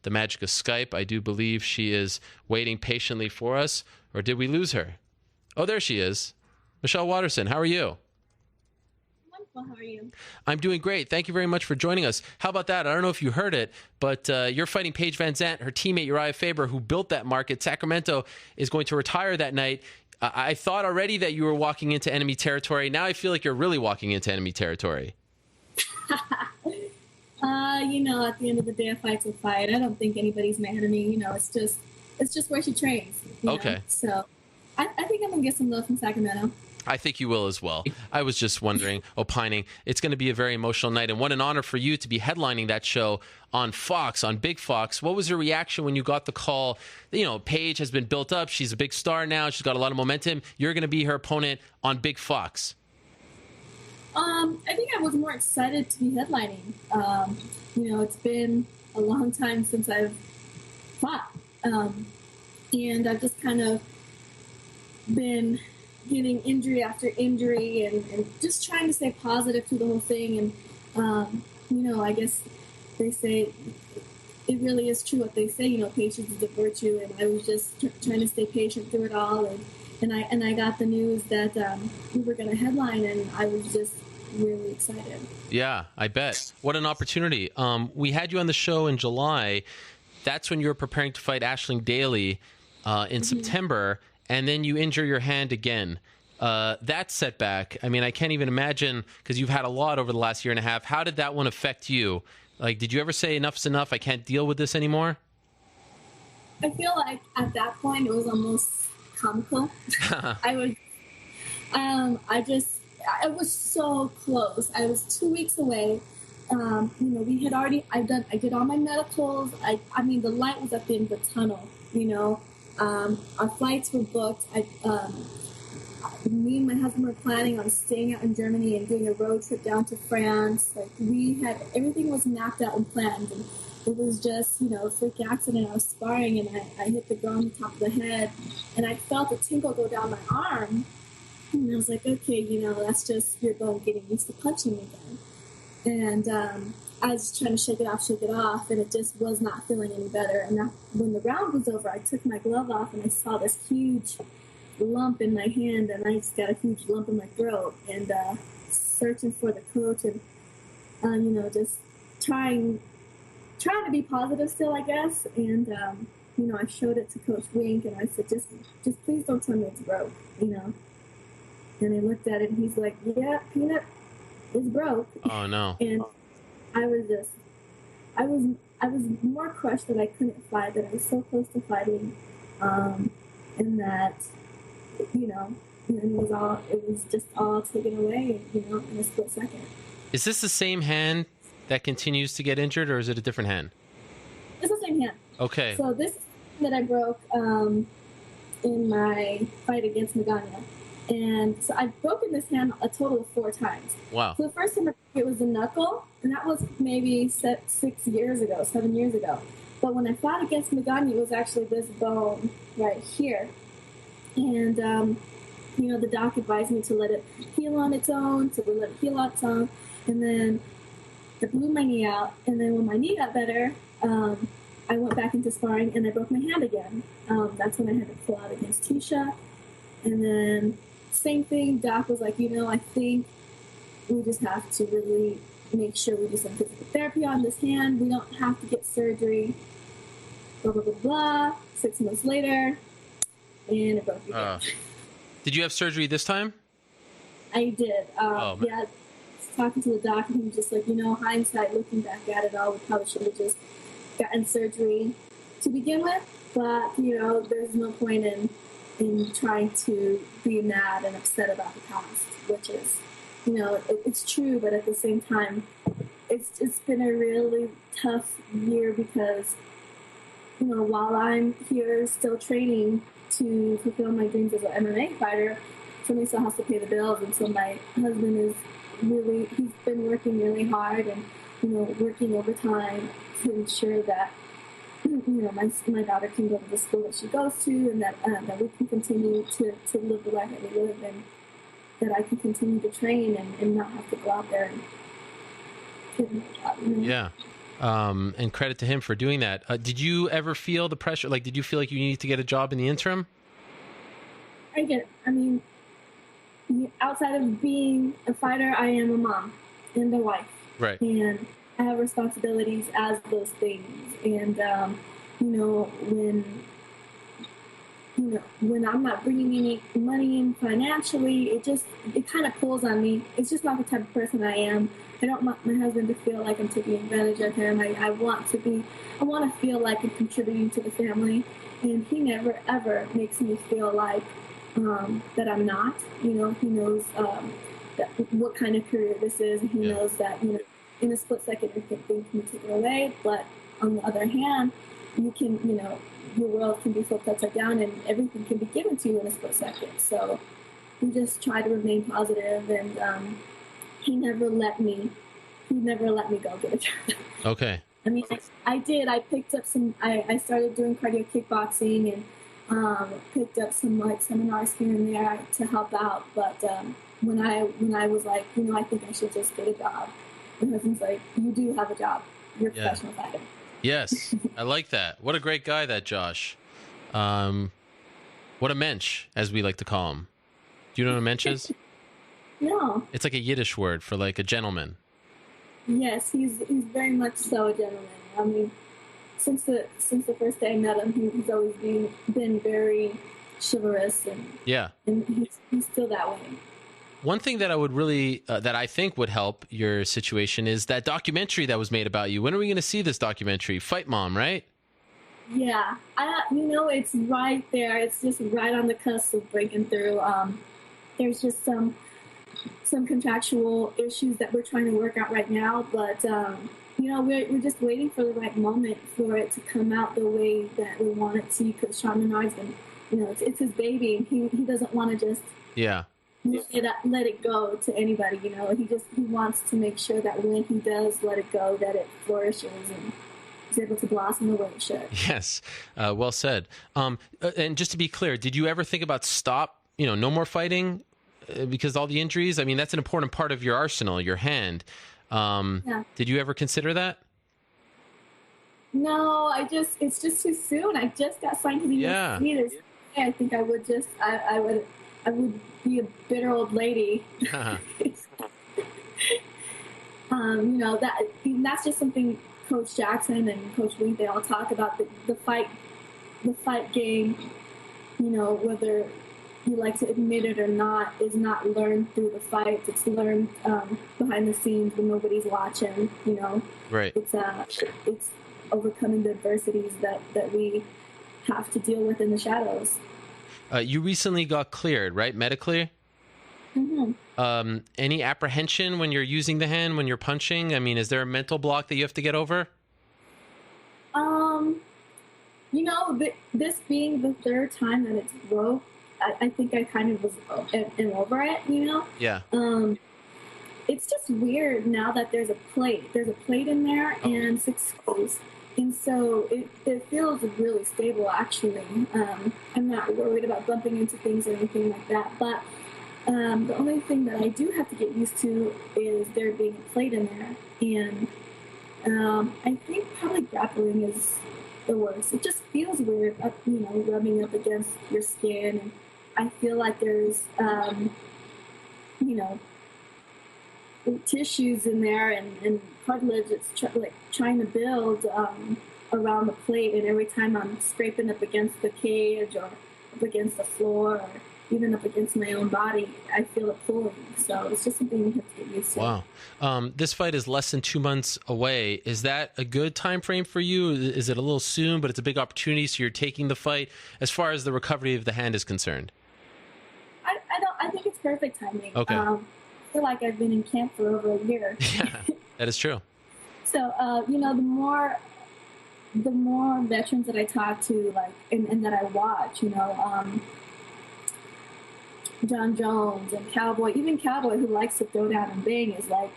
the magic of Skype. I do believe she is waiting patiently for us. Or did we lose her? Oh, there she is. Michelle Waterson, how are you? Wonderful. How are you? I'm doing great. Thank you very much for joining us. How about that? I don't know if you heard it, but you're fighting Paige Vanzant. Her teammate Uriah Faber, who built that market, Sacramento, is going to retire that night. I thought already that you were walking into enemy territory. Now I feel like you're really walking into enemy territory. At the end of the day, a fight's a fight. I don't think anybody's my enemy. It's just where she trains. Okay. So I think I'm going to get some love from Sacramento. I think you will as well. I was just wondering, opining. It's going to be a very emotional night, and what an honor for you to be headlining that show on Fox, on Big Fox. What was your reaction when you got the call? Paige has been built up. She's a big star now. She's got a lot of momentum. You're going to be her opponent on Big Fox. I think I was more excited to be headlining. It's been a long time since I've fought. And I've just kind of been getting injury after injury and just trying to stay positive through the whole thing. And, I guess they say it really is true what they say, patience is a virtue. And I was just trying to stay patient through it all. And I got the news that we were going to headline, and I was just really excited. Yeah, I bet. What an opportunity. We had you on the show in July. That's when you were preparing to fight Aisling Daly in September, and then you injure your hand again. That setback, I can't even imagine, because you've had a lot over the last year and a half. How did that one affect you? Like, did you ever say enough's enough, I can't deal with this anymore? I feel like at that point it was almost comical. I was so close. I was 2 weeks away. We had already, I did all my medicals. The light was at the end of the tunnel, our flights were booked. Me and my husband were planning on staying out in Germany and doing a road trip down to France. Everything was mapped out and planned. And it was just, a freak accident. I was sparring and I hit the ground on the top of the head, and I felt a tingle go down my arm. And I was like, okay, that's just your bone getting used to punching again. And I was trying to shake it off, and it just was not feeling any better. And when the round was over, I took my glove off, and I saw this huge lump in my hand, and I just got a huge lump in my throat. And searching for the coach, and just trying to be positive still, I guess. And I showed it to Coach Wink, and I said, just please don't tell me it's broke, And he looked at it, and he's like, yeah, Peanut, it's broke. Oh, no. And I was more crushed that I couldn't fight, that I was so close to fighting, and that, it was just all taken away, in a split second. Is this the same hand that continues to get injured, or is it a different hand? It's the same hand. Okay. So this that I broke in my fight against Magana. And so I've broken this hand a total of 4 times. Wow. So the first time it was the knuckle, and that was maybe 7 years ago. But when I fought against Magani, it was actually this bone right here. And, the doc advised me to let it heal on its own, And then I blew my knee out. And then when my knee got better, I went back into sparring, and I broke my hand again. That's when I had to pull out against Tisha. And then same thing, Doc was like, I think we just have to really make sure we do some physical therapy on this hand. We don't have to get surgery. Blah, blah, blah, blah. 6 months later, and it broke again. Did you have surgery this time? I did. Yeah, talking to the doc, and he was just like, hindsight, looking back at it all, we probably should have just gotten surgery to begin with. But, there's no point in trying to be mad and upset about the past, which is, it's true, but at the same time, it's been a really tough year because, while I'm here still training to fulfill my dreams as an MMA fighter, somebody still has to pay the bills, and so my husband is he's been working really hard and, working overtime to ensure that my daughter can go to the school that she goes to, and that we can continue to live the life that we live, and that I can continue to train and not have to go out there and get a job. Yeah. And credit to him for doing that. Did you ever feel the pressure? Like, did you feel like you needed to get a job in the interim? I mean, outside of being a fighter, I am a mom and a wife. Right. And I have responsibilities as those things. And, when I'm not bringing any money in financially, it kind of pulls on me. It's just not the type of person I am. I don't want my husband to feel like I'm taking advantage of him. I want to feel like I'm contributing to the family. And he never, ever makes me feel like that I'm not. He knows what kind of career this is. And he knows that, in a split second, things can be taken away. But on the other hand, you can, your world can be flipped upside down and everything can be given to you in a split second. So we just try to remain positive, and he never let me go get a job. Okay. I mean, I did. I picked up I started doing cardio kickboxing and picked up some seminars here and there to help out. But when I was like, I think I should just get a job, my husband's like, you do have a job. You're a professional fighter. Yes, I like that. What a great guy, that Josh. What a mensch, as we like to call him. Do you know what a mensch is? No. It's like a Yiddish word for like a gentleman. Yes, he's very much so a gentleman. I mean, since the first day I met him, he's always been very chivalrous, and he's still that way. One thing that I would really, that I think would help your situation is that documentary that was made about you. When are we going to see this documentary? Fight Mom, right? Yeah. It's right there. It's just right on the cusp of breaking through. There's just some contractual issues that we're trying to work out right now, but, we're just waiting for the right moment for it to come out the way that we want it to, because Sean Menard's been, it's his baby, and he doesn't want to just... Yeah. Let it go to anybody, he wants to make sure that when he does let it go, that it flourishes and is able to blossom the way it should. Yes, well said. And just to be clear, did you ever think about no more fighting because all the injuries? I mean, that's an important part of your arsenal, your hand. Did you ever consider that? No, it's just too soon. I just got signed to the UFC. I think I would I would be a bitter old lady. That's just something Coach Jackson and Coach Lee, they all talk about, the fight game, whether you like to admit it or not, is not learned through the fights. It's learned behind the scenes when nobody's watching, Right. It's overcoming the adversities that we have to deal with in the shadows. You recently got cleared, right? Medically? Mm-hmm. Any apprehension when you're using the hand, when you're punching? I mean, is there a mental block that you have to get over? This being the third time that it's broke, I think I kind of was over it, Yeah. It's just weird now that there's a plate. There's a plate in there and 6 screws. And so it feels really stable, actually. I'm not worried about bumping into things or anything like that. But the only thing that I do have to get used to is there being a plate in there. And I think probably grappling is the worst. It just feels weird, rubbing up against your skin. And I feel like there's, tissues in there and cartilage it's trying to build around the plate, and every time I'm scraping up against the cage or up against the floor or even up against my own body, I feel it pulling. So it's just something you have to get used to. Wow. This fight is less than 2 months away. Is that a good time frame for you? Is it a little soon, but it's a big opportunity, so you're taking the fight as far as the recovery of the hand is concerned? I think it's perfect timing. Okay. I feel like I've been in camp for over a year. Yeah, that is true. So, the more veterans that I talk to, and that I watch, John Jones and Cowboy, even Cowboy, who likes to throw down and bang, is like,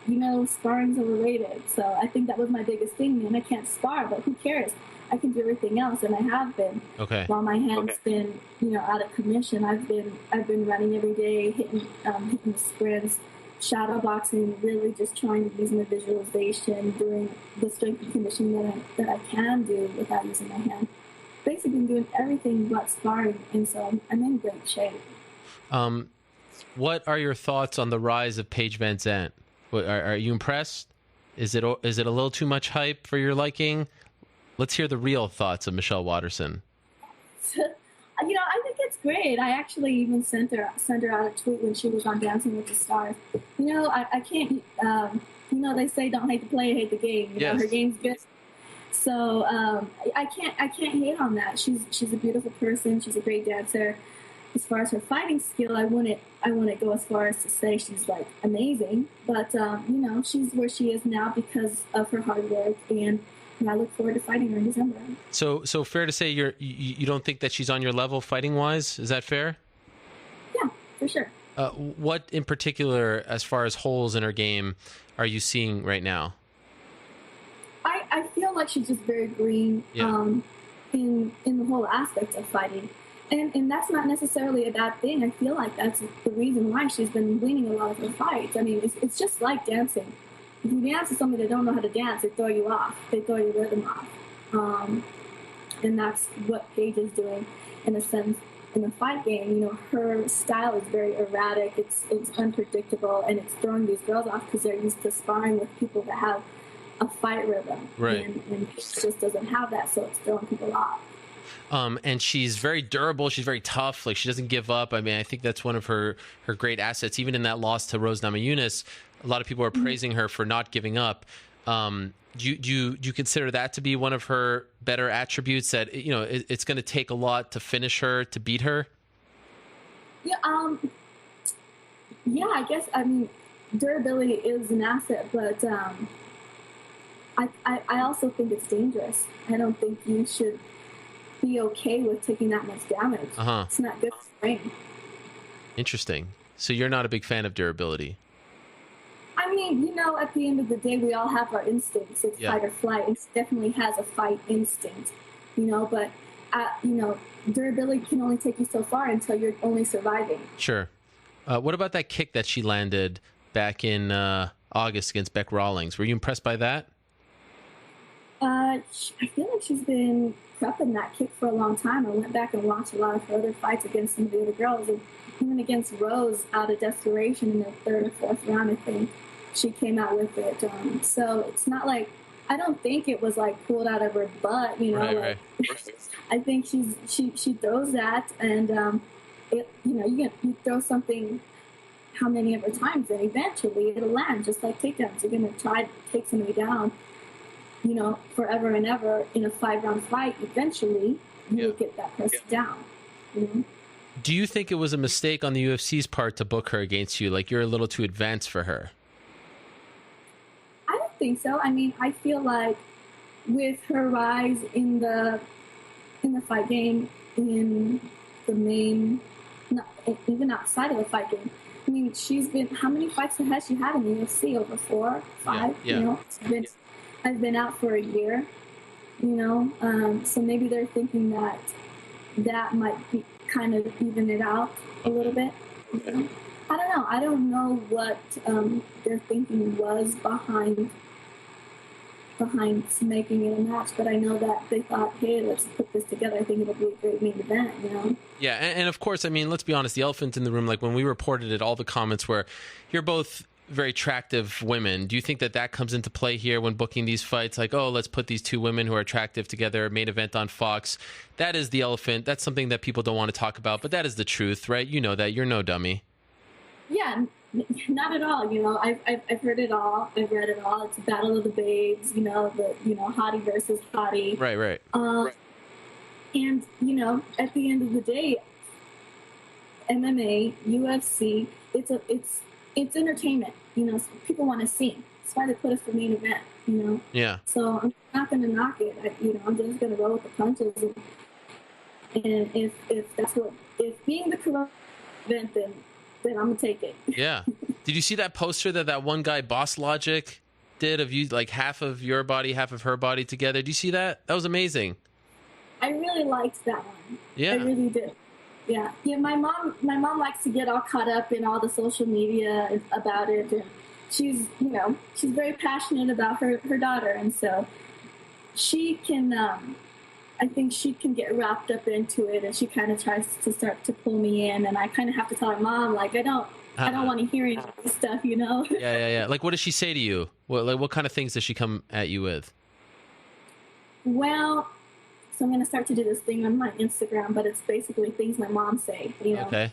sparring's overrated. So I think that was my biggest thing, man. I can't spar, but who cares? I can do everything else, and I have been. Okay. While my hand's been, out of commission, I've been running every day, hitting the sprints, shadow boxing, really just trying to use my visualization, doing the strength and conditioning that I can do without using my hand. Basically been doing everything but sparring, and so I'm in great shape. What are your thoughts on the rise of Paige Vanzant? Are you impressed? Is it a little too much hype for your liking? Let's hear the real thoughts of Michelle Waterson. I think it's great. I actually even sent her out a tweet when she was on Dancing with the Stars. I can't. They say don't hate the player, hate the game. Yes. Her game's good. So I can't hate on that. She's a beautiful person. She's a great dancer. As far as her fighting skill, I wouldn't go as far as to say she's like amazing. But she's where she is now because of her hard work, and I look forward to fighting her in December. So fair to say you don't think that she's on your level fighting wise? Is that fair? Yeah, for sure. What in particular, as far as holes in her game, are you seeing right now? I feel like she's just very green in the whole aspect of fighting. And that's not necessarily a bad thing. I feel like that's the reason why she's been winning a lot of her fights. I mean, it's just like dancing. If you dance with somebody that don't know how to dance, they throw you off. They throw your rhythm off. And that's what Paige is doing in a sense. In the fight game, her style is very erratic. It's unpredictable, and it's throwing these girls off because they're used to sparring with people that have a fight rhythm. Right. And Paige just doesn't have that, so it's throwing people off. And she's very durable. She's very tough. Like, she doesn't give up. I mean, I think that's one of her great assets. Even in that loss to Rose Namajunas, a lot of people are praising her for not giving up. Do you consider that to be one of her better attributes, that, it's going to take a lot to finish her, to beat her? Yeah. I guess, I mean, durability is an asset, but I also think it's dangerous. I don't think you should be okay with taking that much damage. It's not good for the brain. Interesting. So you're not a big fan of durability? I mean, at the end of the day, we all have our instincts. It's fight or flight. It definitely has a fight instinct, but, durability can only take you so far until you're only surviving. Sure. What about that kick that she landed back in August against Beck Rawlings? Were you impressed by that? I feel like she's been prepping that kick for a long time. I went back and watched a lot of her other fights against some of the other girls, and even against Rose, out of desperation in the third or fourth round, I think she came out with it. So it's not like, I don't think it was like pulled out of her butt, Right. I think she throws that, and you throw something how many ever times, and eventually it'll land, just like takedowns. You're gonna try to take somebody down, forever and ever in a 5-round fight. Eventually, you'll get that person down. Do you think it was a mistake on the UFC's part to book her against you? Like, you're a little too advanced for her? I don't think so. I mean, I feel like with her rise in the fight game, in the main, even outside of the fight game, I mean, she's been, how many fights has she had in the UFC? Over 4, 5? Yeah. I've been out for a year, so maybe they're thinking that might be kind of even it out a little bit. I don't know. I don't know what their thinking was behind making it a match, but I know that they thought, hey, let's put this together. I think it'll be a great main event, Yeah, and of course, I mean, let's be honest, the elephant in the room, like when we reported it, all the comments were, you're both very attractive women. Do you think that comes into play here when booking these fights? Like, oh, let's put these two women who are attractive together, main event on Fox. That is the elephant. That's something that people don't want to talk about, but that is the truth, right? You know that. You're no dummy. Yeah, not at all. I've heard it all. I've read it all. It's a battle of the babes. Hottie versus hottie. Right. And at the end of the day, MMA, UFC, it's entertainment. People want to see. That's why they put us for main event. Yeah. So I'm not going to knock it. I'm just going to roll with the punches. And if being the correct event, then I'm gonna take it. Yeah. Did you see that poster that one guy, Boss Logic, did of you, like half of your body, half of her body together? Do you see that? That was amazing. I really liked that one. Yeah. I really did. Yeah. My mom likes to get all caught up in all the social media about it, and she's very passionate about her daughter, and so she can. I think she can get wrapped up into it, and she kind of tries to start to pull me in, and I kind of have to tell her, Mom, like, I don't want to hear any of this stuff, you know? Yeah. Like, what does she say to you? What kind of things does she come at you with? Well, so I'm going to start to do this thing on my Instagram, but it's basically things my mom say, you know? Okay.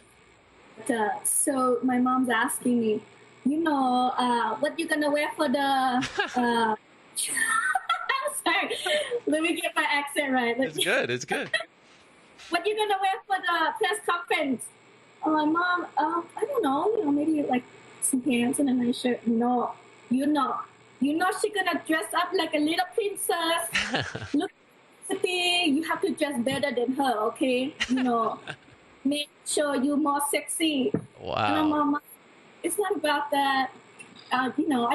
But, so my mom's asking me, what you going to wear for the... Sorry, let me get my accent right. It's good. What you gonna wear for the press conference? I'm like, Mom, I don't know. Maybe like some pants and a nice shirt. No, she gonna dress up like a little princess. Look, you have to dress better than her, okay? Make sure you're more sexy. Wow. And Mom, it's not about that. I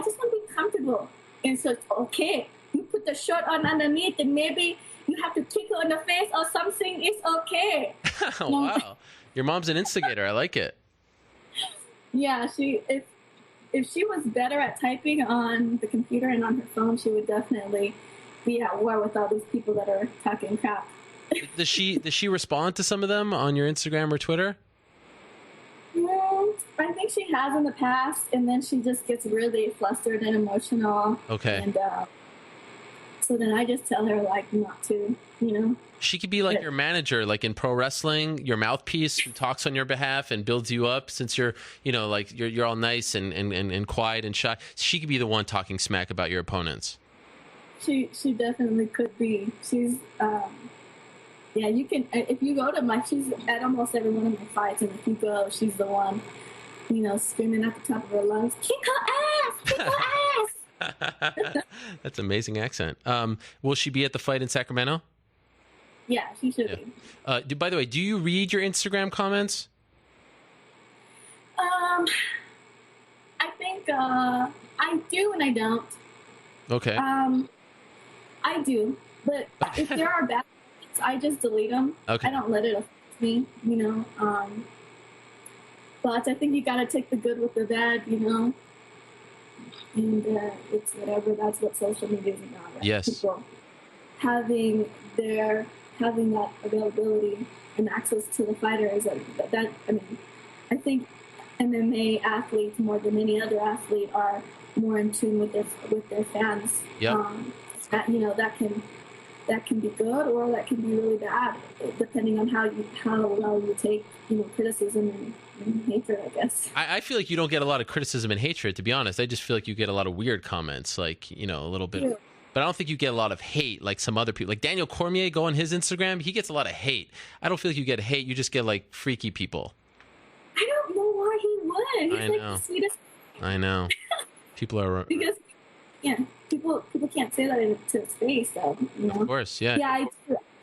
just want to be comfortable. And so, okay. You put the shirt on underneath, and maybe you have to kick her in the face or something. It's okay. Wow, your mom's an instigator. I like it. Yeah, if she was better at typing on the computer and on her phone, she would definitely be at war with all these people that are talking crap. Does she respond to some of them on your Instagram or Twitter? Yeah, I think she has in the past, and then she just gets really flustered and emotional. Okay. And so then I just tell her, like, not to, She could be like your manager, like in pro wrestling, your mouthpiece who talks on your behalf and builds you up since you're, like you're all nice and quiet and shy. She could be the one talking smack about your opponents. She definitely could be. She's, you can, if you go to she's at almost every one of my fights, and if you go, she's the one, screaming at the top of her lungs, kick her ass! That's amazing accent. Will she be at the fight in Sacramento? Yeah, she should be. By the way, do you read your Instagram comments? I think I do and I don't. Okay. I do, but if there are bad things, I just delete them. Okay. I don't let it affect me, But I think you gotta take the good with the bad, And it's whatever. That's what social media is about, right? Yes. People having that availability and access to the fighters. I think MMA athletes more than any other athlete are more in tune with their fans. Yep. That can be good or that can be really bad, depending on how well you take criticism and hatred, I guess. I feel like you don't get a lot of criticism and hatred, to be honest. I just feel like you get a lot of weird comments, like, a little bit. Yeah. But I don't think you get a lot of hate like some other people. Like Daniel Cormier, go on his Instagram, he gets a lot of hate. I don't feel like you get hate. You just get like freaky people. I don't know why he would. He's know. The sweetest. I know. People are... Because, people can't say that to his face, though, Of course, yeah. Yeah,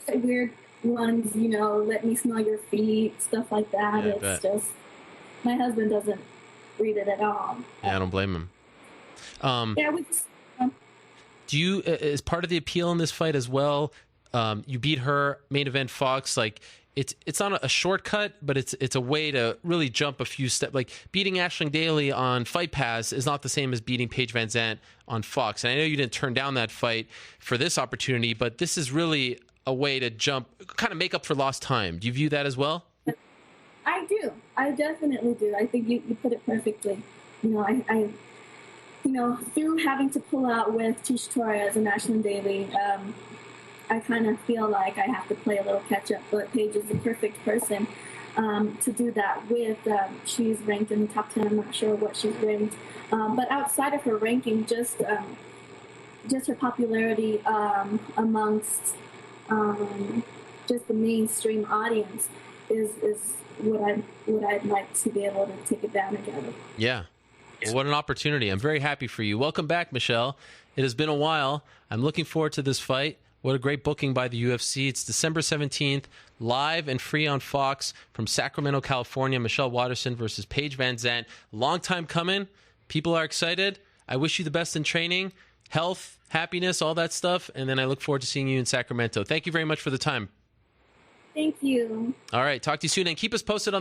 I weird ones, let me smell your feet, stuff like that. Yeah, it's just... My husband doesn't read it at all. Yeah, I don't blame him. We just... Do you, as part of the appeal in this fight as well, you beat her, main event Fox, like... It's not a shortcut, but it's a way to really jump a few steps. Like beating Aisling Daly on Fight Pass is not the same as beating Paige Vanzant on Fox. And I know you didn't turn down that fight for this opportunity, but this is really a way to jump, kind of make up for lost time. Do you view that as well? I do. I definitely do. I think you put it perfectly. I through having to pull out with Tish Torres and Aisling Daly, I kind of feel like I have to play a little catch-up, but Paige is the perfect person to do that with. She's ranked in the top 10. I'm not sure what she's ranked. But outside of her ranking, just her popularity amongst just the mainstream audience is what I'd like to be able to take advantage of. Yeah. Well, what an opportunity. I'm very happy for you. Welcome back, Michelle. It has been a while. I'm looking forward to this fight. What a great booking by the UFC. It's December 17th, live and free on Fox from Sacramento, California. Michelle Waterson versus Paige Vanzant. Long time coming. People are excited. I wish you the best in training, health, happiness, all that stuff. And then I look forward to seeing you in Sacramento. Thank you very much for the time. Thank you. All right. Talk to you soon, and keep us posted on the